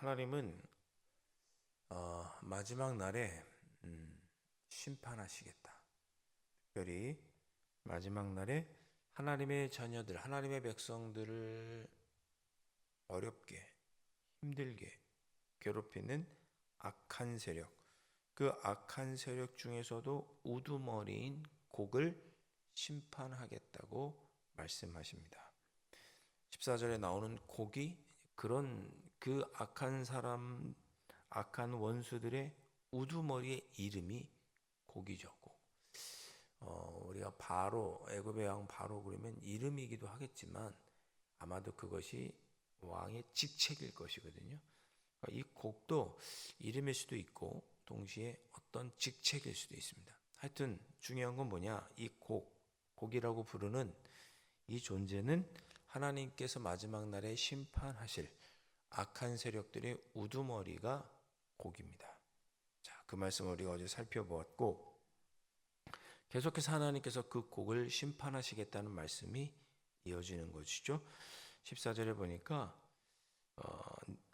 하나님은 마지막 날에 심판하시겠다. 특별히 마지막 날에 하나님의 자녀들, 하나님의 백성들을 어렵게, 힘들게 괴롭히는 악한 세력, 그 악한 세력 중에서도 우두머리인 곡을 심판하겠다고 말씀하십니다. 14절에 나오는 곡이 그런 그 악한 사람, 악한 원수들의 우두머리의 이름이 곡이죠. 곡. 우리가 바로 애굽의 왕 바로 그러면 이름이기도 하겠지만 아마도 그것이 왕의 직책일 것이거든요. 이 곡도 이름일 수도 있고 동시에 어떤 직책일 수도 있습니다. 하여튼 중요한 건 뭐냐? 이 곡이라고 부르는 이 존재는 하나님께서 마지막 날에 심판하실 악한 세력들의 우두머리가 곡입니다. 자, 그 말씀을 우리가 어제 살펴보았고 계속해서 하나님께서 그 곡을 심판하시겠다는 말씀이 이어지는 것이죠. 14절에 보니까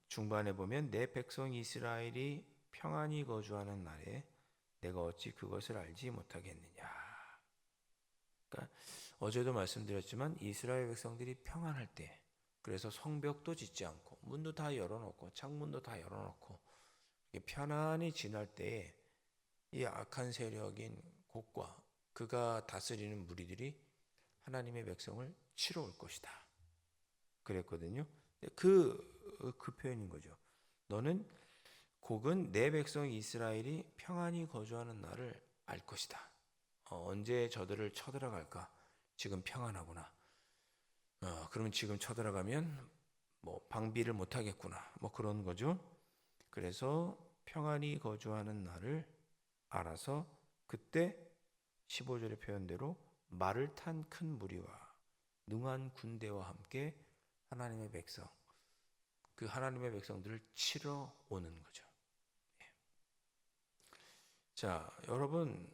중반에 보면 내 백성 이스라엘이 평안히 거주하는 날에 내가 어찌 그것을 알지 못하겠느냐. 그러니까 어제도 말씀드렸지만 이스라엘 백성들이 평안할 때, 그래서 성벽도 짓지 않고 문도 다 열어놓고 창문도 다 열어놓고 편안히 지날 때에 이 악한 세력인 곡과 그가 다스리는 무리들이 하나님의 백성을 치러 올 것이다. 그랬거든요. 그 표현인 거죠. 너는 곡은 내 백성 이스라엘이 평안히 거주하는 날을 알 것이다. 언제 저들을 쳐들어갈까? 지금 평안하구나. 그러면 지금 쳐들어가면 뭐 방비를 못 하겠구나. 뭐 그런 거죠. 그래서 평안히 거주하는 날을 알아서 그때 15절의 표현대로 말을 탄 큰 무리와 능한 군대와 함께 하나님의 백성, 그 하나님의 백성들을 치러 오는 거죠. 자, 여러분,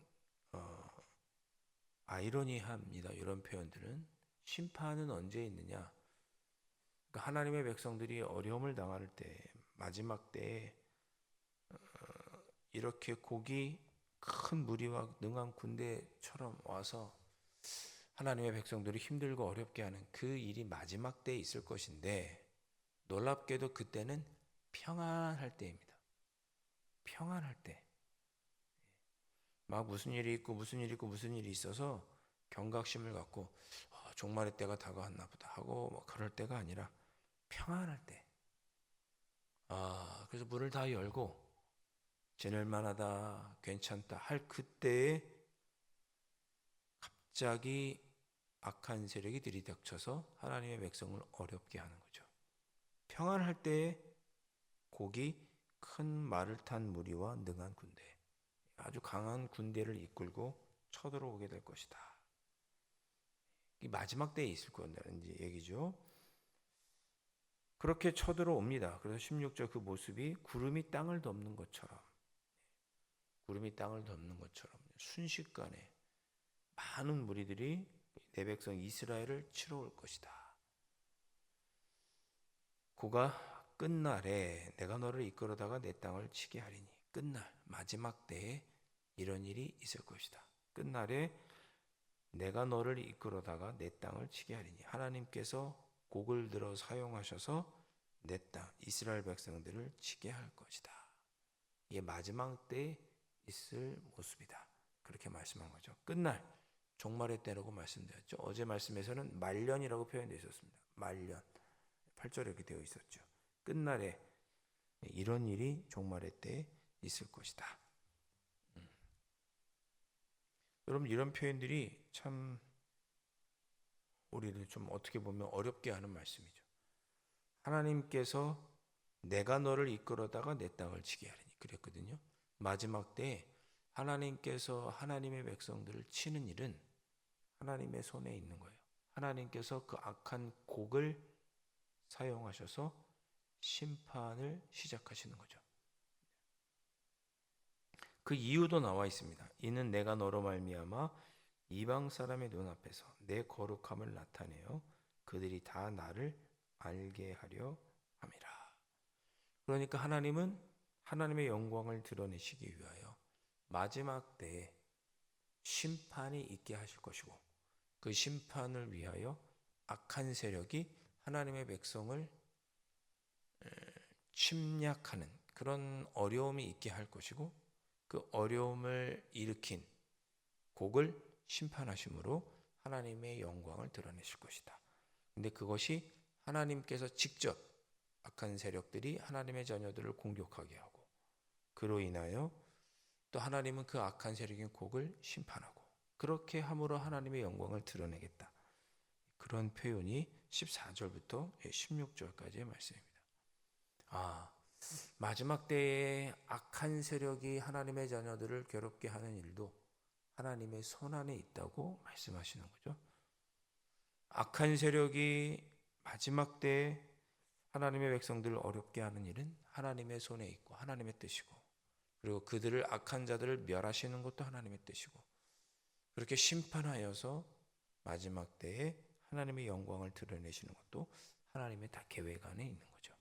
아이러니합니다. 이런 표현들은. 심판은 언제 있느냐? 그러니까 하나님의 백성들이 어려움을 당할 때, 마지막 때에 이렇게 곡이 큰 무리와 능한 군대처럼 와서 하나님의 백성들이 힘들고 어렵게 하는 그 일이 마지막 때에 있을 것인데, 놀랍게도 그때는 평안할 때입니다. 평안할 때. 막 무슨 일이 있고 무슨 일이 있고 무슨 일이 있어서 경각심을 갖고 종말의 때가 다가왔나 보다 하고 뭐 그럴 때가 아니라 평안할 때. 그래서 문을 다 열고 지낼 만하다, 괜찮다 할 그때에 갑자기 악한 세력이 들이닥쳐서 하나님의 백성을 어렵게 하는 거죠. 평안할 때에 곡이 큰 말을 탄 무리와 능한 군대, 아주 강한 군대를 이끌고 쳐들어오게 될 것이다. 이 마지막 때에 있을 거라는 얘기죠. 그렇게 쳐들어옵니다. 그래서 16절 그 모습이 구름이 땅을 덮는 것처럼, 구름이 땅을 덮는 것처럼 순식간에 많은 무리들이 내 백성 이스라엘을 치러 올 것이다. 그가 끝날에 내가 너를 이끌어다가 내 땅을 치게 하리니, 끝날 마지막 때에 이런 일이 있을 것이다. 끝날에 내가 너를 이끌어다가 내 땅을 치게 하리니, 하나님께서 곡을 들어 사용하셔서 내 땅 이스라엘 백성들을 치게 할 것이다. 이게 마지막 때에 있을 모습이다. 그렇게 말씀한 거죠. 끝날 종말의 때라고 말씀드렸죠. 어제 말씀에서는 말년이라고 표현되어 있었습니다. 말년 8절에 이렇게 되어 있었죠. 끝날에 이런 일이 종말의 때에 있을 것이다. 여러분, 이런 표현들이 참 우리를 좀 어떻게 보면 어렵게 하는 말씀이죠. 하나님께서 내가 너를 이끌어다가 내 땅을 치게 하리니 그랬거든요. 마지막 때에 하나님께서 하나님의 백성들을 치는 일은 하나님의 손에 있는 거예요. 하나님께서 그 악한 곡을 사용하셔서 심판을 시작하시는 거죠. 그 이유도 나와 있습니다. 이는 내가 너로 말미암아 이방 사람의 눈앞에서 내 거룩함을 나타내어 그들이 다 나를 알게 하려 함이라. 그러니까 하나님은 하나님의 영광을 드러내시기 위하여 마지막 때에 심판이 있게 하실 것이고, 그 심판을 위하여 악한 세력이 하나님의 백성을 침략하는 그런 어려움이 있게 할 것이고, 그 어려움을 일으킨 곡을 심판하심으로 하나님의 영광을 드러내실 것이다. 근데 그것이 하나님께서 직접 악한 세력들이 하나님의 자녀들을 공격하게 하고, 그로 인하여 또 하나님은 그 악한 세력인 곡을 심판하고, 그렇게 함으로 하나님의 영광을 드러내겠다. 그런 표현이 14절부터 16절까지의 말씀입니다. 마지막 때에 악한 세력이 하나님의 자녀들을 괴롭게 하는 일도 하나님의 손안에 있다고 말씀하시는 거죠. 악한 세력이 마지막 때에 하나님의 백성들을 어렵게 하는 일은 하나님의 손에 있고 하나님의 뜻이고, 그리고 그들을 악한 자들을 멸하시는 것도 하나님의 뜻이고, 그렇게 심판하여서 마지막 때에 하나님의 영광을 드러내시는 것도 하나님의 다 계획 안에 있는 거죠.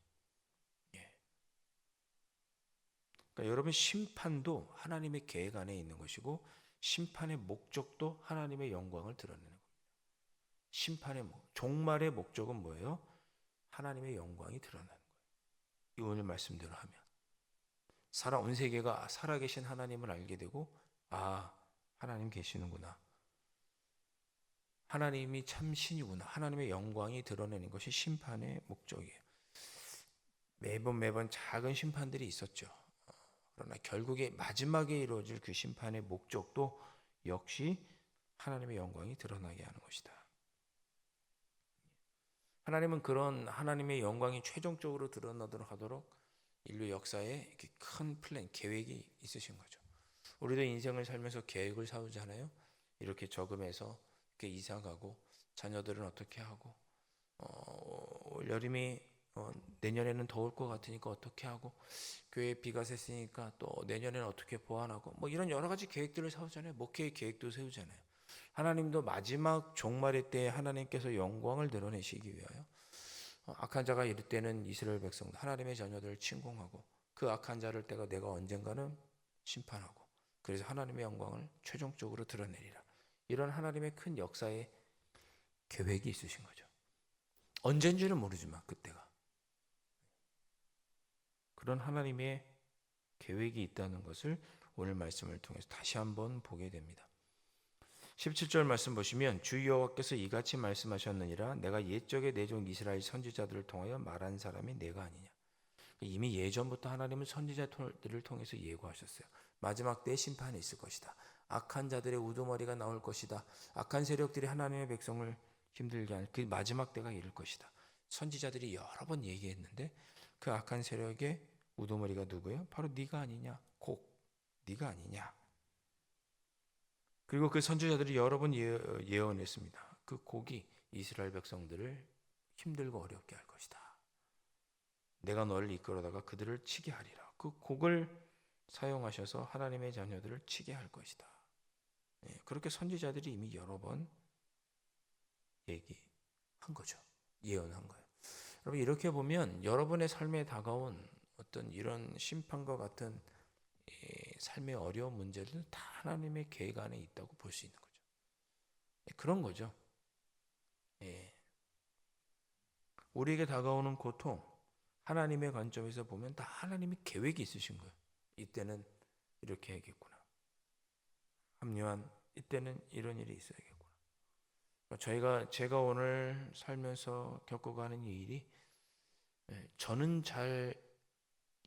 그러니까 여러분, 심판도 하나님의 계획 안에 있는 것이고, 심판의 목적도 하나님의 영광을 드러내는 겁니다. 심판의 종말의 목적은 뭐예요? 하나님의 영광이 드러나는 거예요. 이 오늘 말씀대로 하면 온 세계가 살아계신 하나님을 알게 되고, 하나님 계시는구나, 하나님이 참 신이구나, 하나님의 영광이 드러내는 것이 심판의 목적이에요. 매번 작은 심판들이 있었죠. 그러나 결국에 마지막에 이루어질 그 심판의 목적도 역시 하나님의 영광이 드러나게 하는 것이다. 하나님은 그런 하나님의 영광이 최종적으로 드러나도록 하도록 인류 역사에 이렇게 큰 플랜, 계획이 있으신 거죠. 우리도 인생을 살면서 계획을 세우잖아요. 이렇게 저금해서 이렇게 이사 가고, 자녀들은 어떻게 하고, 올 여름이 내년에는 더울 것 같으니까 어떻게 하고, 교회에 비가 샜으니까 또 내년에는 어떻게 보완하고, 이런 여러 가지 계획들을 세우잖아요. 목회의 계획도 세우잖아요. 하나님도 마지막 종말의 때에 하나님께서 영광을 드러내시기 위하여 악한 자가 이를 때는 이스라엘 백성 하나님의 자녀들을 침공하고, 그 악한 자를 내가 언젠가는 심판하고, 그래서 하나님의 영광을 최종적으로 드러내리라. 이런 하나님의 큰 역사의 계획이 있으신 거죠. 언젠지는 모르지만 그때가 그런 하나님의 계획이 있다는 것을 오늘 말씀을 통해서 다시 한번 보게 됩니다. 17절 말씀 보시면, 주 여호와께서 이같이 말씀하셨느니라, 내가 옛적에 내 종 이스라엘 선지자들을 통하여 말한 사람이 내가 아니냐. 이미 예전부터 하나님은 선지자들을 통해서 예고하셨어요. 마지막 때에 심판이 있을 것이다. 악한 자들의 우두머리가 나올 것이다. 악한 세력들이 하나님의 백성을 힘들게 하는 그 마지막 때가 이를 것이다. 선지자들이 여러 번 얘기했는데, 그 악한 세력의 우두머리가 누구예요? 바로 네가 아니냐. 네가 아니냐. 그리고 그 선지자들이 여러 번 예언했습니다. 그 곡이 이스라엘 백성들을 힘들고 어렵게 할 것이다. 내가 너를 이끌어다가 그들을 치게 하리라. 그 곡을 사용하셔서 하나님의 자녀들을 치게 할 것이다. 그렇게 선지자들이 이미 여러 번 얘기한 거죠. 예언한 거예요. 여러분, 이렇게 보면 여러분의 삶에 다가온 어떤 이런 심판과 같은 삶의 어려운 문제들은 다 하나님의 계획 안에 있다고 볼 수 있는 거죠. 그런 거죠. 우리에게 다가오는 고통, 하나님의 관점에서 보면 다 하나님의 계획이 있으신 거예요. 이때는 이렇게 해야겠구나. 합리한 이때는 이런 일이 있어야겠구나. 제가 오늘 살면서 겪어가는 이 일이 저는 잘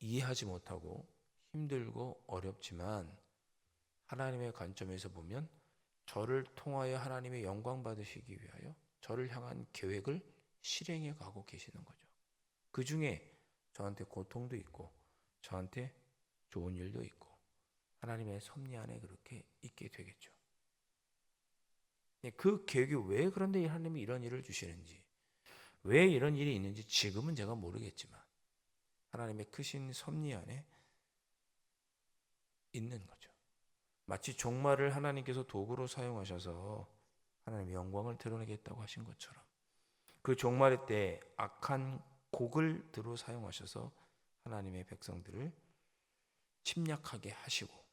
이해하지 못하고 힘들고 어렵지만, 하나님의 관점에서 보면 저를 통하여 하나님의 영광 받으시기 위하여 저를 향한 계획을 실행해 가고 계시는 거죠. 그 중에 저한테 고통도 있고 저한테 좋은 일도 있고 하나님의 섭리 안에 그렇게 있게 되겠죠. 그 계획이 왜 그런데 하나님이 이런 일을 주시는지, 왜 이런 일이 있는지 지금은 제가 모르겠지만 하나님의 크신 섭리 안에 있는 거죠. 마치 종말을 하나님께서 도구로 사용하셔서 하나님의 영광을 드러내겠다고 하신 것처럼, 그 종말의 때 악한 곡을 들어 사용하셔서 하나님의 백성들을 침략하게 하시고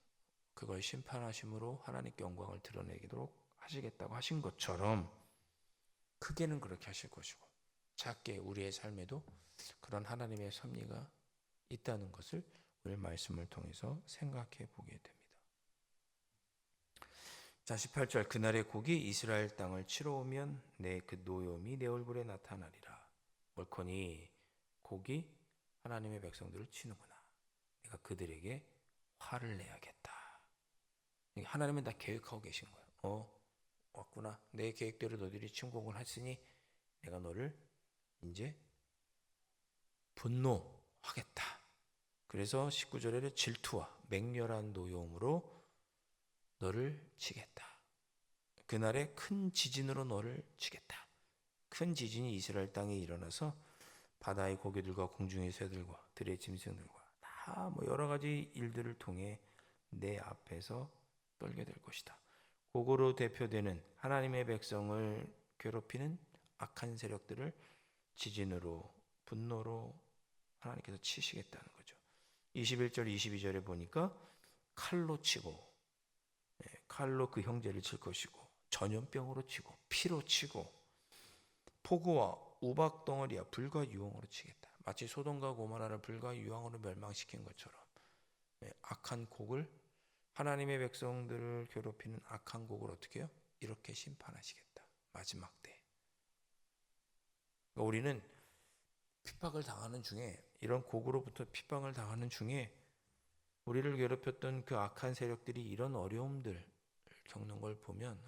그걸 심판하심으로 하나님께 영광을 드러내도록 하시겠다고 하신 것처럼 크게는 그렇게 하실 것이고 작게 우리의 삶에도 그런 하나님의 섭리가 있다는 것을 오늘 말씀을 통해서 생각해 보게 됩니다. 자, 18절 그날의 곡이 이스라엘 땅을 치러 오면 내 그 노염이 내 얼굴에 나타나리라. 옳거니 곡이 하나님의 백성들을 치는구나. 내가 그들에게 화를 내야겠다. 하나님은 다 계획하고 계신 거예요. 왔구나. 내 계획대로 너희들이 침공을 했으니 내가 너를 이제 분노하겠다. 그래서 19절에 질투와 맹렬한 노여움으로 너를 치겠다. 그날에 큰 지진으로 너를 치겠다. 큰 지진이 이스라엘 땅에 일어나서 바다의 고기들과 공중의 새들과 들의 짐승들과 다 뭐 여러 가지 일들을 통해 내 앞에서 떨게 될 것이다. 곡으로 대표되는 하나님의 백성을 괴롭히는 악한 세력들을 지진으로 분노로 하나님께서 치시겠다는 거죠. 21절 22절에 보니까 칼로 치고 칼로 그 형제를 칠 것이고 전염병으로 치고 피로 치고 폭우와 우박 덩어리와 불과 유황으로 치겠다. 마치 소돔과 고모라를 불과 유황으로 멸망시킨 것처럼 악한 곡을 하나님의 백성들을 괴롭히는 악한 곡을 어떻게 해요? 이렇게 심판하시겠다. 마지막 때. 그러니까 우리는 핍박을 당하는 중에 이런 곡으로부터 핍박을 당하는 중에 우리를 괴롭혔던 그 악한 세력들이 이런 어려움들 겪는 걸 보면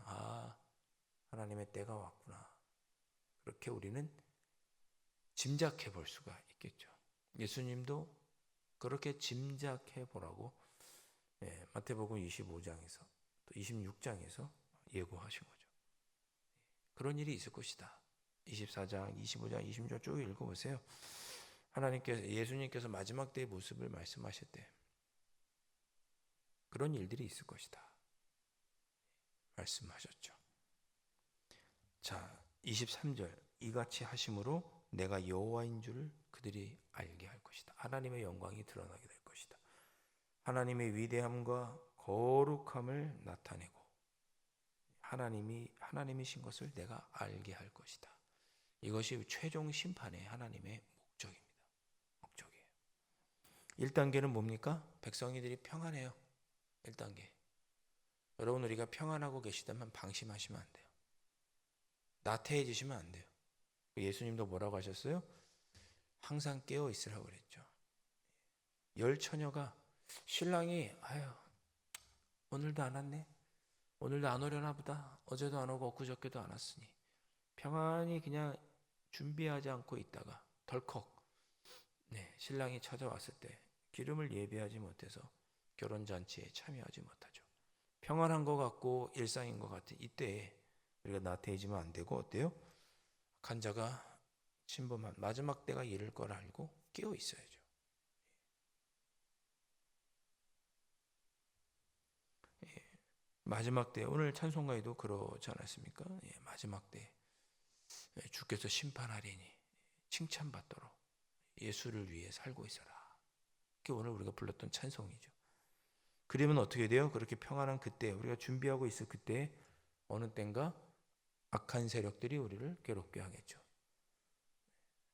하나님의 때가 왔구나. 그렇게 우리는 짐작해 볼 수가 있겠죠. 예수님도 그렇게 짐작해 보라고 마태복음 25장에서 또 26장에서 예고하신 거죠. 그런 일이 있을 것이다. 24장, 25장, 26장 쭉 읽어보세요. 예수님께서 마지막 때의 모습을 말씀하실 때 그런 일들이 있을 것이다. 말씀하셨죠. 자, 23절 이같이 하심으로 내가 여호와인 줄을 그들이 알게 할 것이다. 하나님의 영광이 드러나게 될 것이다. 하나님의 위대함과 거룩함을 나타내고 하나님이신 것을 내가 알게 할 것이다. 이것이 최종 심판의 하나님의 목적입니다. 목적이에요. 1단계는 뭡니까? 백성이들이 평안해요. 1단계. 여러분 우리가 평안하고 계시다면 방심하시면 안 돼요. 나태해지시면 안 돼요. 예수님도 뭐라고 하셨어요? 항상 깨어 있으라고 그랬죠. 열 처녀가 신랑이 오늘도 안 왔네. 오늘도 안 오려나 보다. 어제도 안 오고 엊그저께도 안 왔으니 평안히 그냥 준비하지 않고 있다가 덜컥 신랑이 찾아왔을 때 기름을 예비하지 못해서 결혼잔치에 참여하지 못하죠. 평안한 것 같고 일상인 것 같은 이때에 우리가 나태해지면 안 되고 어때요? 간자가 침범한 마지막 때가 이를 걸 알고 깨어 있어야죠. 마지막 때 오늘 찬송가에도 그러지 않았습니까? 마지막 때 주께서 심판하리니 칭찬받도록 예수를 위해 살고 있어라. 그게 오늘 우리가 불렀던 찬송이죠. 그러면 어떻게 돼요? 그렇게 평안한 그때 우리가 준비하고 있을 그때 어느 땐가 악한 세력들이 우리를 괴롭게 하겠죠.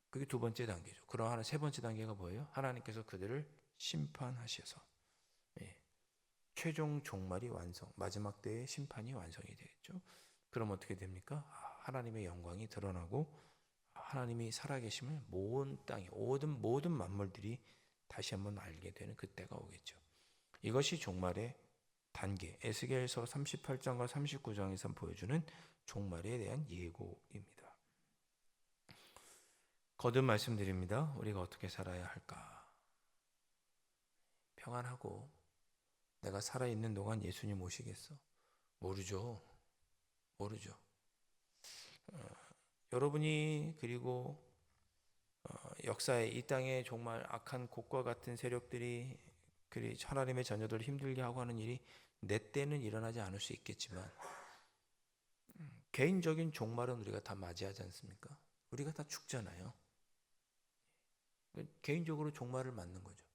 그게 두 번째 단계죠. 그럼 세 번째 단계가 뭐예요? 하나님께서 그들을 심판하셔서 최종 종말이 완성, 마지막 때의 심판이 완성이 되겠죠. 그럼 어떻게 됩니까? 하나님의 영광이 드러나고 하나님이 살아계심을 모든 땅에 모든 만물들이 다시 한번 알게 되는 그때가 오겠죠. 이것이 종말의 단계, 에스겔서 38장과 39장에서 보여주는 종말에 대한 예고입니다. 거듭 말씀드립니다. 우리가 어떻게 살아야 할까? 평안하고 내가 살아있는 동안 예수님 오시겠어? 모르죠. 여러분이 그리고 역사에 이 땅에 정말 악한 곡과 같은 세력들이 하나님의 자녀들을 힘들게 하고 하는 일이 내 때는 일어나지 않을 수 있겠지만 개인적인 종말은 우리가 다 맞이하지 않습니까? 우리가 다 죽잖아요. 개인적으로 종말을 맞는 거죠.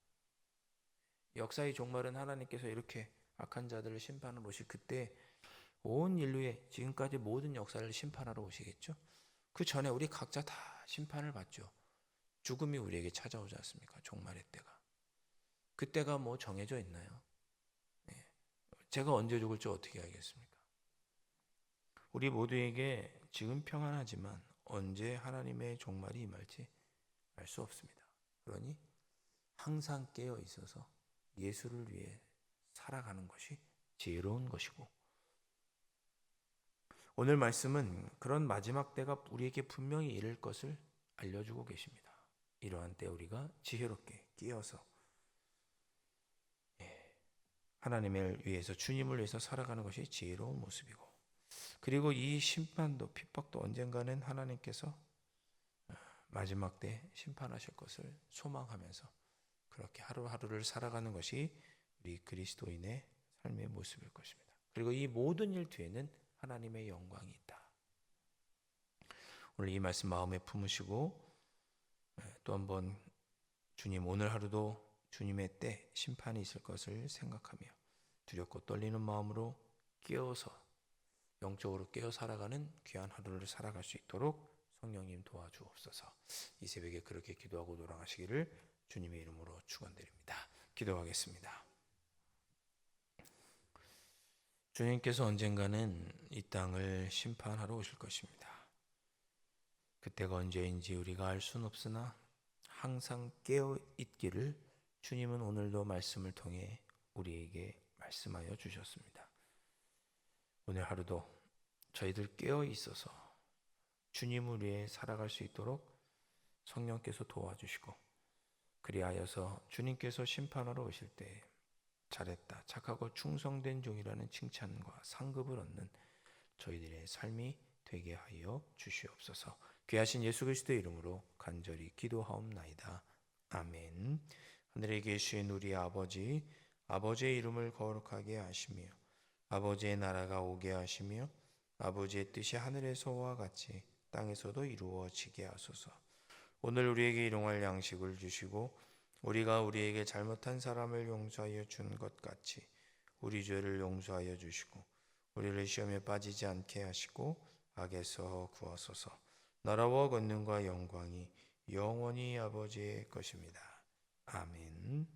역사의 종말은 하나님께서 이렇게 악한 자들을 심판하러 오실 그때 온 인류의 지금까지 모든 역사를 심판하러 오시겠죠. 그 전에 우리 각자 다 심판을 받죠. 죽음이 우리에게 찾아오지 않습니까? 종말의 때가. 그때가 뭐 정해져 있나요? 예. 제가 언제 죽을지 어떻게 알겠습니까? 우리 모두에게 지금 평안하지만 언제 하나님의 종말이 임할지 알 수 없습니다. 그러니 항상 깨어 있어서 예수를 위해 살아가는 것이 지혜로운 것이고, 오늘 말씀은 그런 마지막 때가 우리에게 분명히 이를 것을 알려주고 계십니다. 이러한 때 우리가 지혜롭게 끼어서 하나님을 위해서, 주님을 위해서 살아가는 것이 지혜로운 모습이고, 그리고 이 심판도 핍박도 언젠가는 하나님께서 마지막 때 심판하실 것을 소망하면서 그렇게 하루하루를 살아가는 것이 우리 그리스도인의 삶의 모습일 것입니다. 그리고 이 모든 일 뒤에는 하나님의 영광이 있다. 오늘 이 말씀 마음에 품으시고 또 한번 주님, 오늘 하루도 주님의 때 심판이 있을 것을 생각하며 두렵고 떨리는 마음으로 깨어서 영적으로 깨어 살아가는 귀한 하루를 살아갈 수 있도록 성령님 도와주옵소서. 이 새벽에 그렇게 기도하고 돌아가시기를 주님의 이름으로 축원드립니다. 기도하겠습니다. 주님께서 언젠가는 이 땅을 심판하러 오실 것입니다. 그때가 언제인지 우리가 알 수는 없으나 항상 깨어 있기를 주님은 오늘도 말씀을 통해 우리에게 말씀하여 주셨습니다. 오늘 하루도 저희들 깨어 있어서 주님을 위해 살아갈 수 있도록 성령께서 도와주시고, 그리하여서 주님께서 심판하러 오실 때 잘했다, 착하고 충성된 종이라는 칭찬과 상급을 얻는 저희들의 삶이 되게 하여 주시옵소서. 귀하신 예수 그리스도의 이름으로 간절히 기도하옵나이다. 아멘. 하늘에 계신 우리 아버지, 아버지의 이름을 거룩하게 하시며 아버지의 나라가 오게 하시며 아버지의 뜻이 하늘에서와 같이 땅에서도 이루어지게 하소서. 오늘 우리에게 일용할 양식을 주시고 우리가 우리에게 잘못한 사람을 용서하여 준 것 같이 우리 죄를 용서하여 주시고 우리를 시험에 빠지지 않게 하시고 악에서 구하소서. 나라와 권능과 영광이 영원히 아버지의 것입니다. 아멘.